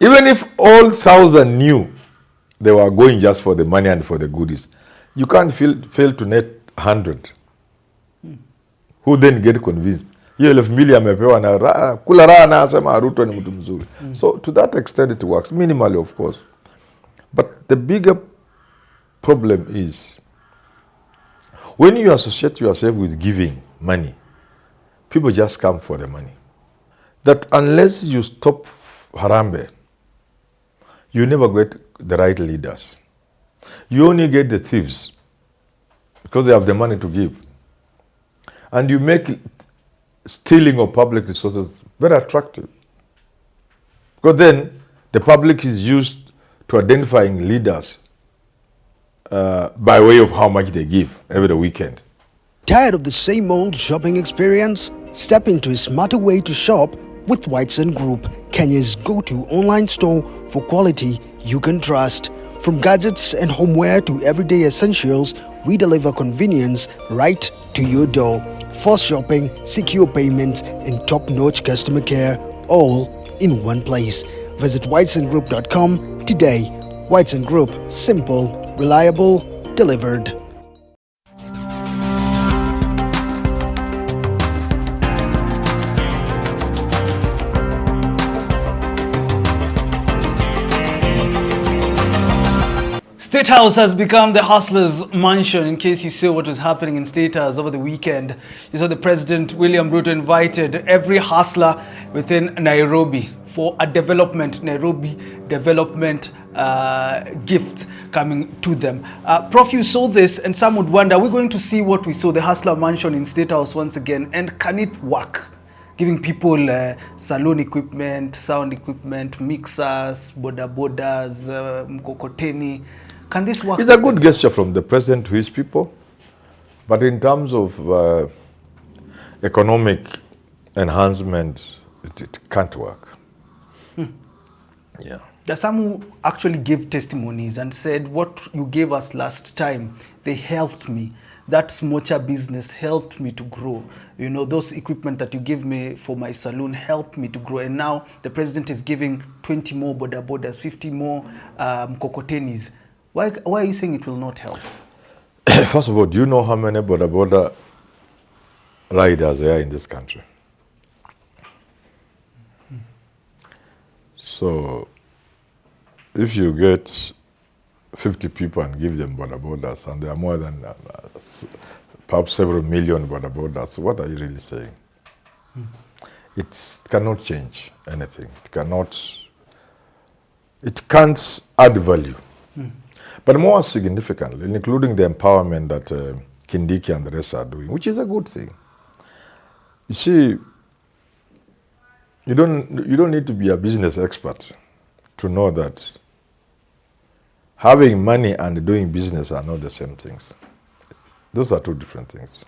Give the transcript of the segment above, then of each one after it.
Even if all 1,000 knew they were going just for the money and for the goodies, you can't fail to net 100 who then get convinced. Hiyo 1,000 amepewa na kula raha na asema Ruto ni mtu mzuri. So to that extent it works, minimally of course. But the bigger problem is when you associate yourself with giving money, people just come for the money. That unless you stop Harambe, you never get the right leaders. You only get the thieves because they have the money to give. And you make stealing of public resources very attractive. Because then the public is used to identifying leaders by way of how much they give every weekend. Tired of the same old shopping experience? Step into a smarter way to shop with Whiteson Group, Kenya's go-to online store for quality you can trust. From gadgets and homeware to everyday essentials, we deliver convenience right to your door. Fast shopping, secure payments, and top-notch customer care, all in one place. Visit whitesongroup.com today. Whiteson Group, simple, reliable, delivered. State House has become the hustler's mansion. In case you saw what was happening in State House over the weekend, you saw the President William Ruto invited every hustler within Nairobi for a development, Nairobi development gift coming to them. Prof, you saw this and some would wonder, are we going to see what we saw, the hustler mansion in State House once again, and can it work? Giving people salon equipment, sound equipment, mixers, bodas, mkokoteni. Can this work? It's a good gesture from the president to his people, but in terms of economic enhancement, it can't work. Yeah. There are some who actually gave testimonies and said, what you gave us last time, they helped me. That smocha business helped me to grow. You know, those equipment that you gave me for my salon helped me to grow. And now the president is giving 20 more bodas, 50 more mkokotenis. Why are you saying it will not help? First of all, do you know how many boda riders there are in this country? So, if you get 50 people and give them bodas, and there are more than perhaps several million bodas, what are you really saying? It cannot change anything. It can't add value. But more significantly, including the empowerment that Kindiki and the rest are doing, which is a good thing. You see, you don't need to be a business expert to know that having money and doing business are not the same things. Those are two different things.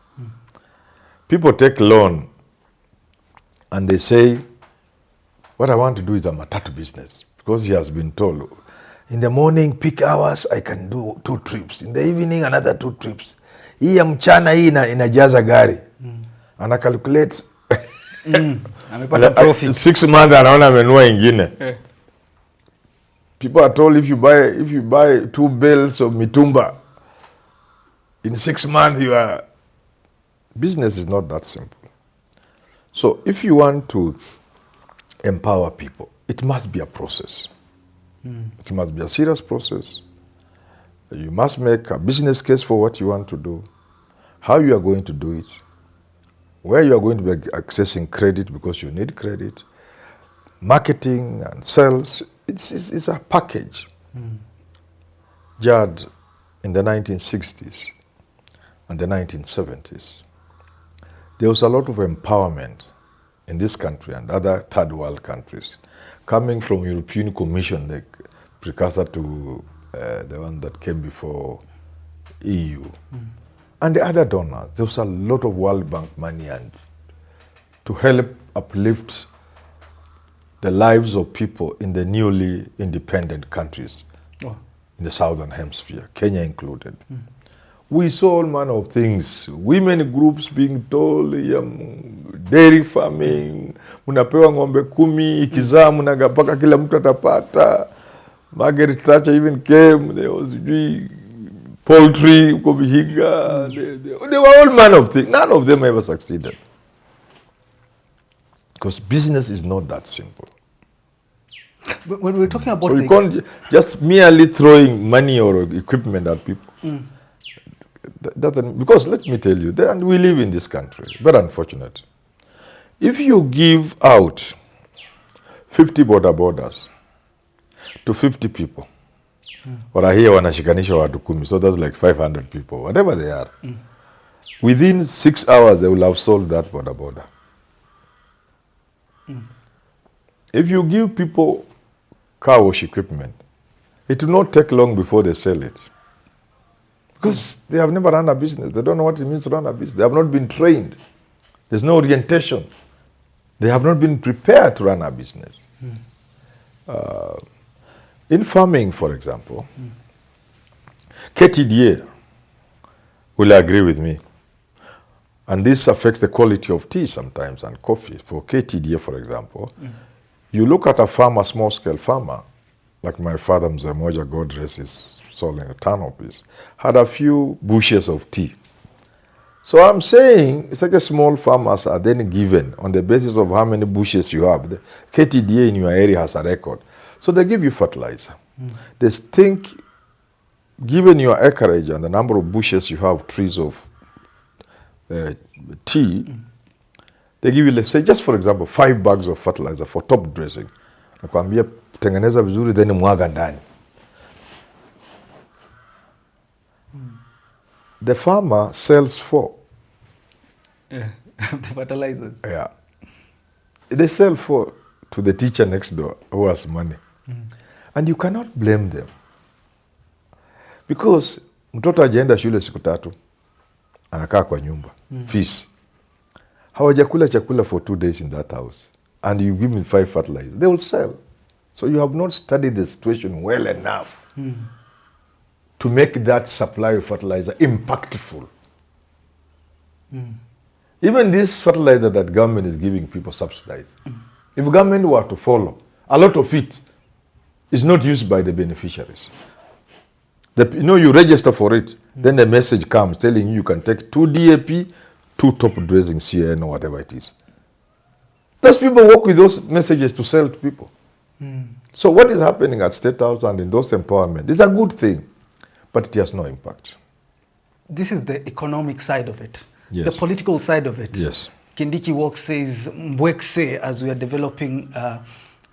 People take loan and they say, what I want to do is a matatu business, because he has been told, in the morning, peak hours, I can do 2 trips. In the evening, another 2 trips. Hii ya mchana hii inajaza gari. Ana calculate. Amepata profit. 6 months anaona amenunua ingine. People are told if you buy 2 bales of mitumba, in 6 months business is not that simple. So if you want to empower people, it must be a process. It must be a serious process. You must make a business case for what you want to do, how you are going to do it, where you are going to be accessing credit because you need credit, marketing and sales. It's a package. Jad, in the 1960s and the 1970s, there was a lot of empowerment in this country and other third world countries coming from European Commission, the precursor to the one that came before EU, and the other donors. There was a lot of World Bank money and to help uplift the lives of people in the newly independent countries in the Southern Hemisphere, Kenya included. We saw all manner of things. Women groups being told, dairy farming, Unapewa ng'ombe 10, ikizaa mnagapaka kila mtu atapata. Margaret Thatcher even came, there was poultry, uko Vihiga. They were all man of things. None of them ever succeeded. Because business is not that simple. But when we're talking about so you can't just merely throwing money or equipment at people. Because let me tell you, and we live in this country, very unfortunate. If you give out 50 borders to 50 people, or here wanashikanisha watu 10, so that's like 500 people, whatever they are, within 6 hours they will have sold that border. If you give people car wash equipment, it will not take long before they sell it. Because they have never run a business. They don't know what it means to run a business. They have not been trained. There's no orientation. They have not been prepared to run a business. In farming, for example, KTDA will agree with me. And this affects the quality of tea sometimes and coffee. For KTDA, for example, you look at a farmer, small-scale farmer, like my father, Mzee Moja, God rest his soul in eternal peace, had a few bushes of tea. So I'm saying, it's like a small farmers are then given on the basis of how many bushes you have. The KTDA in your area has a record. So they give you fertilizer. They think, given your acreage and the number of bushes you have, trees of tea, they give you, let's say, just for example, 5 bags of fertilizer for top dressing. Nakwambia tengeneza vizuri then mwaga ndani. The farmer sells 4. The fertilizers. Yeah. They sell 4 to the teacher next door who has money. And you cannot blame them. Because mtoto hajaenda shule siku 3, anakaa kwa nyumba, fees. Hawajakula chakula for 2 days in that house. And you give me 5 fertilizers. They will sell. So you have not studied the situation well enough to make that supply of fertilizer impactful. Even this fertilizer that government is giving people subsidized. If government were to follow, a lot of it is not used by the beneficiaries. You register for it, then the message comes telling you can take 2 DAP, 2 top dressing CN or whatever it is. Those people work with those messages to sell to people. So what is happening at State House and in those empowerment is a good thing, but it has no impact. This is the economic side of it. Yes. The political side of it. Yes. Kindiki Walk says Mbwekse as we are developing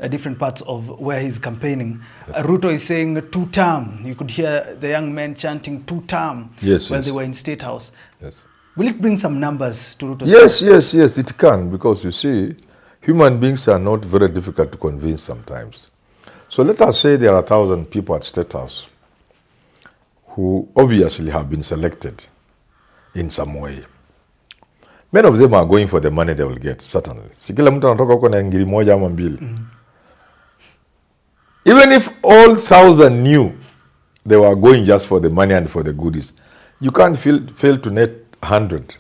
different parts of where he's campaigning. Yes. Ruto is saying 2-term. You could hear the young men chanting 2-term while they were in State House. Yes. Will it bring some numbers to Ruto? Yes, it can, because you see, human beings are not very difficult to convince sometimes. So let us say there are 1,000 people at State House who obviously have been selected in some way. Many of them are going for the money they will get, certainly. Si kila mtu anatoka huko na ngiri moja ama mbili. Even if all 1,000 knew they were going just for the money and for the goodies, you can't fail to net 100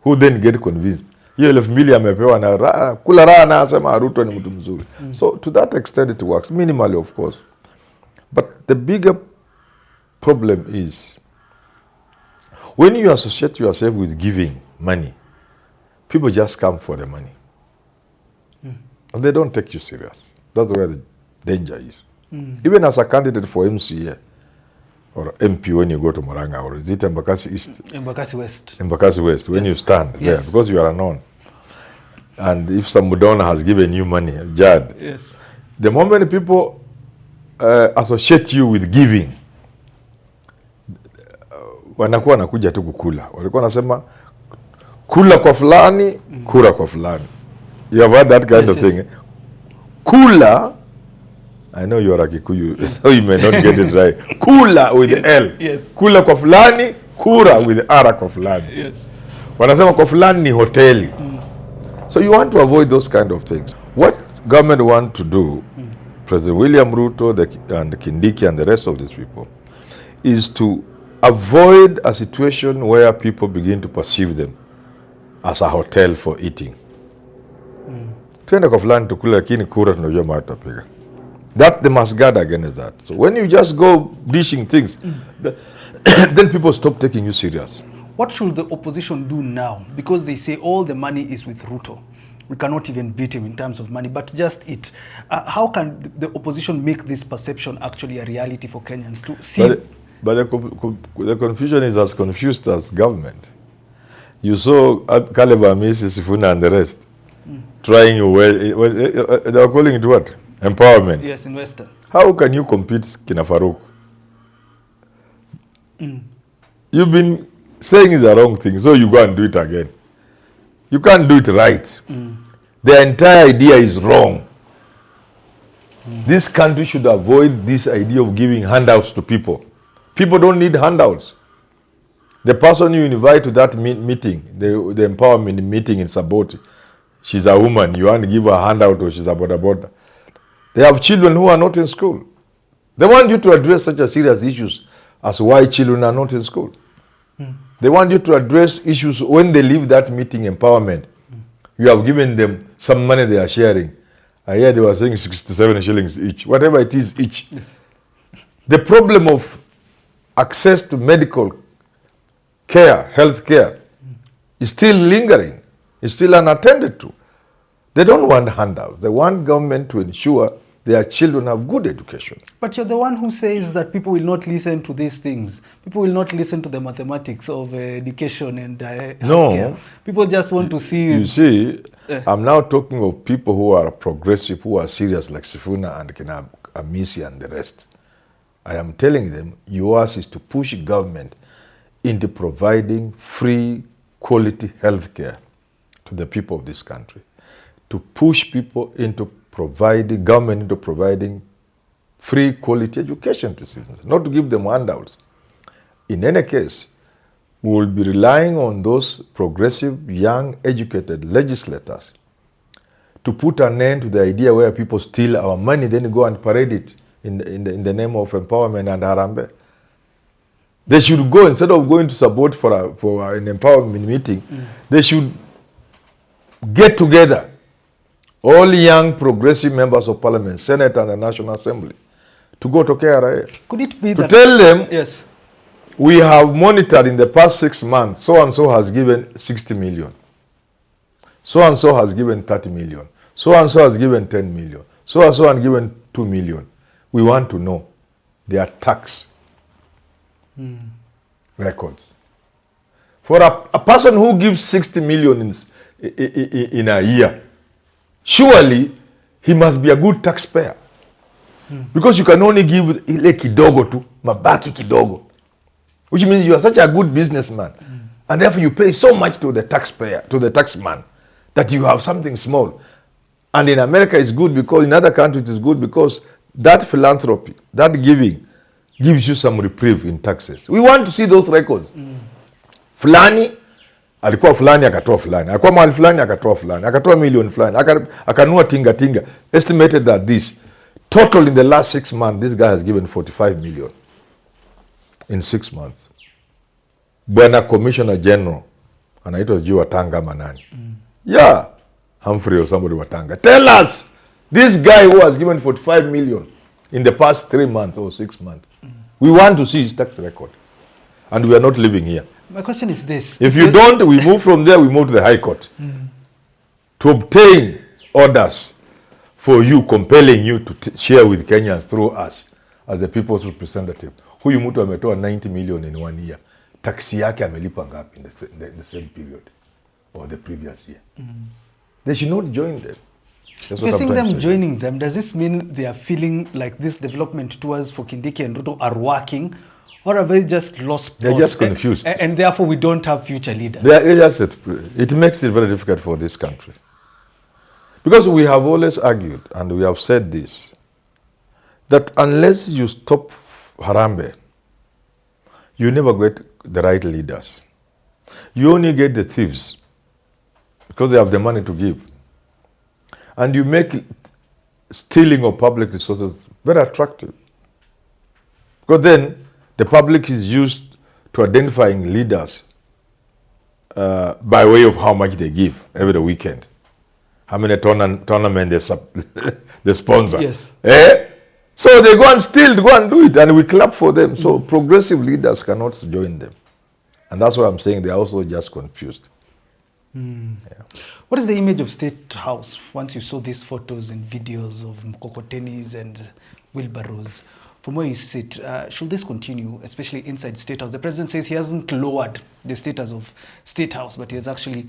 who then get convinced. Hiyo 1,000 amepewa na kula raha na asema Ruto ni mtu mzuri. So to that extent it works, minimally of course. But the bigger problem is when you associate yourself with giving money, people just come for the money. And they don't take you serious. That's where the danger is. Even as a candidate for MCA or MP when you go to Murang'a, or is it Embakasi East? Embakasi West. Embakasi West, when you stand there, because you are unknown. And if some Mudona has given you money, Jad, the moment people associate you with giving, wanakuwa wanakuja tu kukula. Walikuwa nasema kula kwa fulani, kura kwa fulani. You have heard that kind of thing. Kula, I know you are a Kikuyu, so you may not get it right. Kula with L. Yes. Kula kwa fulani, kura with R kwa fulani. Yes. Wanasema kwa fulani ni hoteli. So you want to avoid those kind of things. What government want to do, President William Ruto and Kindiki and the rest of these people, is to avoid a situation where people begin to perceive them as a hotel for eating. Tuende kwa fulani tukule, lakini kura tunajua mahali tutapiga. That they must guard against that. So when you just go dishing things, then people stop taking you serious. What should the opposition do now? Because they say all the money is with Ruto. We cannot even beat him in terms of money, but just it. How can the opposition make this perception actually a reality for Kenyans to see? But the confusion is as confused as government. You saw Caleb Amisi, Sifuna and the rest trying, they were calling it what? Empowerment. Yes, in Western. How can you compete, Kina Farouk? You've been saying it's the wrong thing, so you go and do it again. You can't do it right. The entire idea is wrong. This country should avoid this idea of giving handouts to people. People don't need handouts. The person you invite to that meeting, the empowerment meeting in Saboti, she's a woman, you want to give her a handout or she's a boda. They have children who are not in school. They want you to address such a serious issues as why children are not in school. They want you to address issues when they leave that meeting, empowerment. You have given them some money they are sharing. I hear they were saying 67 shillings each, whatever it is each. Yes. The problem of access to medical care, health care, is still lingering. It's still unattended to. They don't want handouts. They want government to ensure their children have good education. But you're the one who says that people will not listen to these things. People will not listen to the mathematics of education and healthcare. No. People just want to see... You see, I'm now talking of people who are progressive, who are serious, like Sifuna and Amisi and the rest. I am telling them, yours is to push government into providing free, quality health care to the people of this country. To push people into providing, government into providing free, quality education to citizens, not to give them handouts. In any case, we will be relying on those progressive, young, educated legislators to put an end to the idea where people steal our money, then go and parade it in the name of empowerment and Harambe. They should go, instead of going to support for an empowerment meeting, they should get together, all young progressive members of parliament, Senate and the National Assembly, to go to KRA. Could it be to that... tell them, yes, we have monitored in the past 6 months, so-and-so has given 60 million. So-and-so has given 30 million. So-and-so has given 10 million. So-and-so has given 2 million. We want to know their tax records. For a person who gives 60 million in a year, surely he must be a good taxpayer. Because you can only give ile kidogo tu, mabaki kidogo. Which means you are such a good businessman. And therefore you pay so much to the taxpayer, to the taxman, that you have something small. And in America it's good because, in other countries it's good because that philanthropy, that giving, gives you some reprieve in taxes. We want to see those records. Fulani, alikuwa fulani akatoa fulani, alikuwa mahali fulani akatoa fulani, akatoa million fulani, akanua tinga. Estimated that this, total in the last 6 months, this guy has given 45 million in 6 months. Bwana Commissioner General, anaitwa sijui Watanga manani. Yeah, Humphrey or somebody Watanga. Tell us, this guy who has given 45 million in the past 3 months or 6 months, we want to see his tax record. And we are not living here. My question is this. If you don't, we move from there, we move to the High Court. To obtain orders for you, compelling you to share with Kenyans through us as the people's representative. Huyu mtu ametoa 90 million in 1 year. Taxi yake amelipa ngapi in the same period or the previous year? They should not join them. If you're seeing them joining them, does this mean they are feeling like this development tours for Kindiki and Ruto are working, or are they just lost? They're just confused. And therefore we don't have future leaders? It makes it very difficult for this country. Because we have always argued, and we have said this, that unless you stop Harambe, you never get the right leaders. You only get the thieves because they have the money to give. And you make stealing of public resources very attractive. Because then the public is used to identifying leaders by way of how much they give every weekend. how many tournament they sponsor. Yes. So they go and steal, go and do it, and we clap for them. So progressive leaders cannot join them. And that's why I'm saying they're also just confused. Yeah. What is the image of State House once you saw these photos and videos of mkokotenis and wheelbarrows? From where you sit, should this continue, especially inside State House? The president says he hasn't lowered the status of State House, but he has actually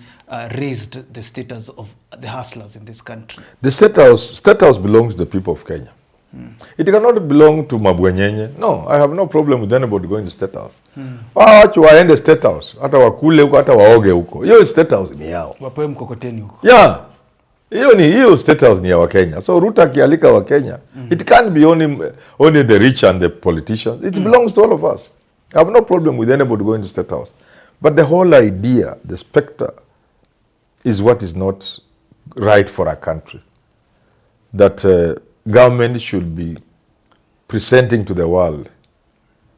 raised the status of the hustlers in this country. The State House belongs to the people of Kenya. It cannot belong to mabwenyenye. No, I have no problem with anybody going to State House. Wacha waende State House, hata wakule huko, hata waoge huko. Hiyo State House ni yao. Wapewe mkokoteni huko. Yeah. Hiyo State House ni ya Wakenya. So Ruto akialika Wakenya, it can't be only the rich and the politicians. It belongs to all of us. I have no problem with anybody going to State House. But the whole idea, the specter, is what is not right for our country. That government should be presenting to the world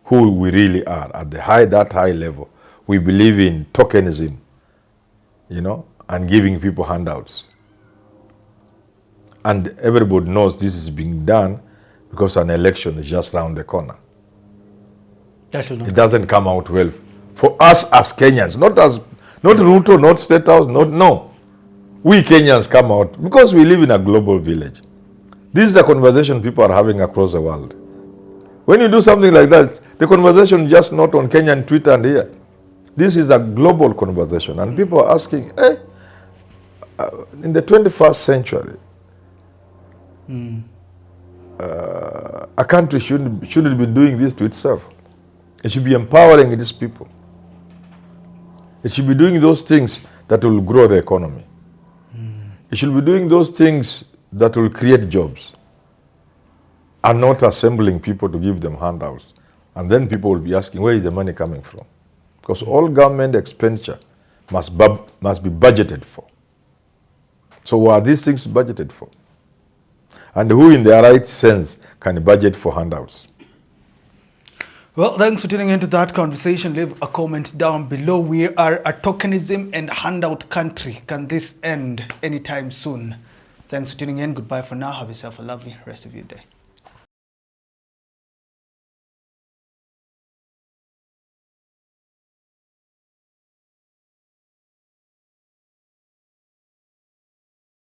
who we really are at that high level. We believe in tokenism, and giving people handouts. And everybody knows this is being done because an election is just around the corner. It doesn't come out well for us as Kenyans, not Ruto, not State House, no. We Kenyans come out because we live in a global village. This is the conversation people are having across the world. When you do something like that, the conversation is just not on Kenyan Twitter and here. This is a global conversation, and people are asking, in the 21st century, a country shouldn't be doing this to itself. It should be empowering its people. It should be doing those things that will grow the economy. It should be doing those things that will create jobs, and not assembling people to give them handouts. And then people will be asking, where is the money coming from? Because all government expenditure must be budgeted for. So what are these things budgeted for? And who in their right sense can budget for handouts? Well, thanks for tuning into that conversation. Leave a comment down below. We are a tokenism and handout country. Can this end anytime soon? Thanks for tuning in. Goodbye for now. Have yourself a lovely rest of your day.